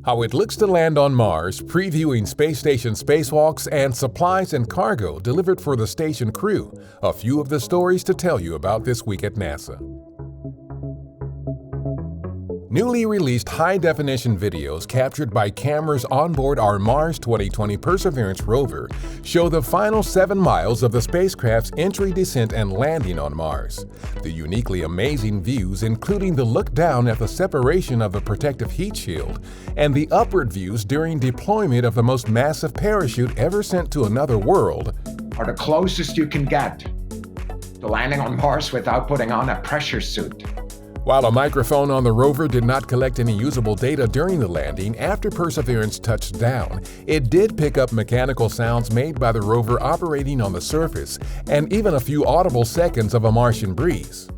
How it looks to land on Mars, previewing space station spacewalks, and supplies and cargo delivered for the station crew. A few of the stories to tell you about this week at NASA. Newly released high-definition videos captured by cameras onboard our Mars 2020 Perseverance rover show the final 7 miles of the spacecraft's entry, descent, and landing on Mars. The uniquely amazing views, including the look down at the separation of the protective heat shield and the upward views during deployment of the most massive parachute ever sent to another world, are the closest you can get to landing on Mars without putting on a pressure suit. While a microphone on the rover did not collect any usable data during the landing after Perseverance touched down, it did pick up mechanical sounds made by the rover operating on the surface and even a few audible seconds of a Martian breeze.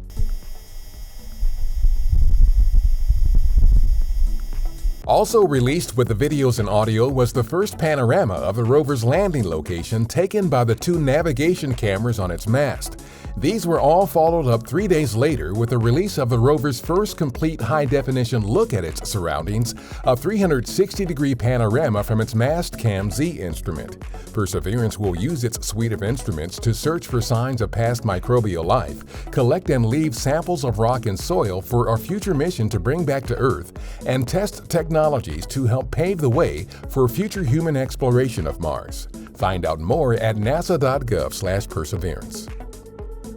Also released with the videos and audio was the first panorama of the rover's landing location taken by the 2 navigation cameras on its mast. These were all followed up 3 days later with the release of the rover's first complete high-definition look at its surroundings, a 360-degree panorama from its MASTCAM-Z instrument. Perseverance will use its suite of instruments to search for signs of past microbial life, collect and leave samples of rock and soil for our future mission to bring back to Earth, and test technologies to help pave the way for future human exploration of Mars. Find out more at nasa.gov/perseverance.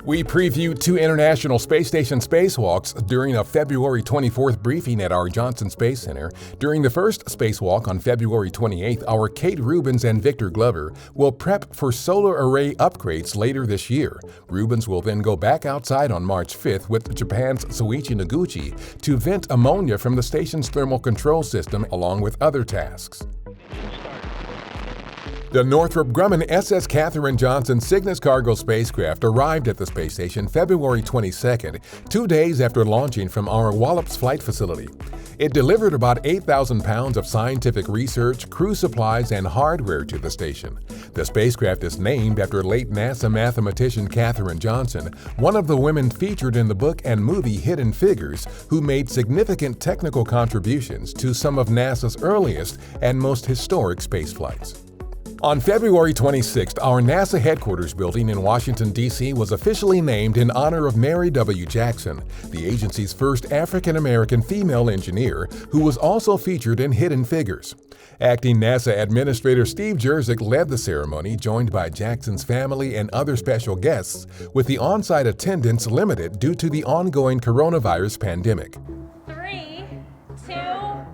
We previewed 2 International Space Station spacewalks during a February 24th briefing at our Johnson Space Center. During the first spacewalk on February 28th, our Kate Rubins and Victor Glover will prep for solar array upgrades later this year. Rubins will then go back outside on March 5th with Japan's Soichi Noguchi to vent ammonia from the station's thermal control system along with other tasks. The Northrop Grumman SS Katherine Johnson Cygnus cargo spacecraft arrived at the space station February 22nd, 2 days after launching from our Wallops Flight Facility. It delivered about 8,000 pounds of scientific research, crew supplies, and hardware to the station. The spacecraft is named after late NASA mathematician Katherine Johnson, one of the women featured in the book and movie Hidden Figures, who made significant technical contributions to some of NASA's earliest and most historic spaceflights. On February 26th, our NASA headquarters building in Washington, D.C. was officially named in honor of Mary W. Jackson, the agency's first African-American female engineer, who was also featured in Hidden Figures. Acting NASA Administrator Steve Jerzik led the ceremony, joined by Jackson's family and other special guests, with the on-site attendance limited due to the ongoing coronavirus pandemic. 3, 2, 1.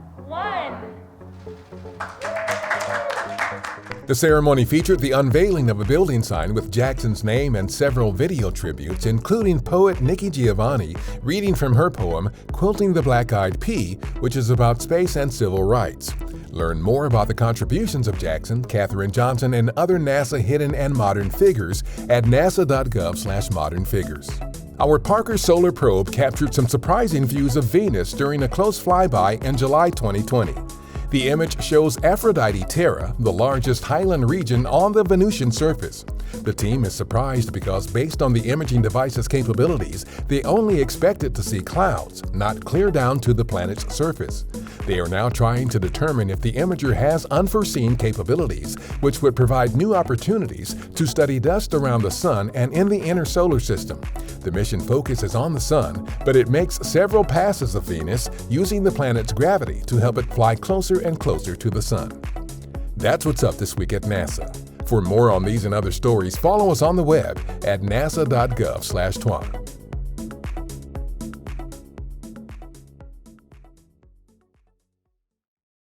The ceremony featured the unveiling of a building sign with Jackson's name and several video tributes, including poet Nikki Giovanni reading from her poem Quilting the Black-Eyed Pea, which is about space and civil rights. Learn more about the contributions of Jackson, Katherine Johnson, and other NASA hidden and modern figures at nasa.gov/modernfigures. Our Parker Solar Probe captured some surprising views of Venus during a close flyby in July 2020. The image shows Aphrodite Terra, the largest highland region on the Venusian surface. The team is surprised because, based on the imaging device's capabilities, they only expected to see clouds, not clear down to the planet's surface. They are now trying to determine if the imager has unforeseen capabilities, which would provide new opportunities to study dust around the Sun and in the inner solar system. The mission focuses on the Sun, but it makes several passes of Venus using the planet's gravity to help it fly closer and closer to the Sun. That's what's up this week at NASA. For more on these and other stories, follow us on the web at nasa.gov/twan.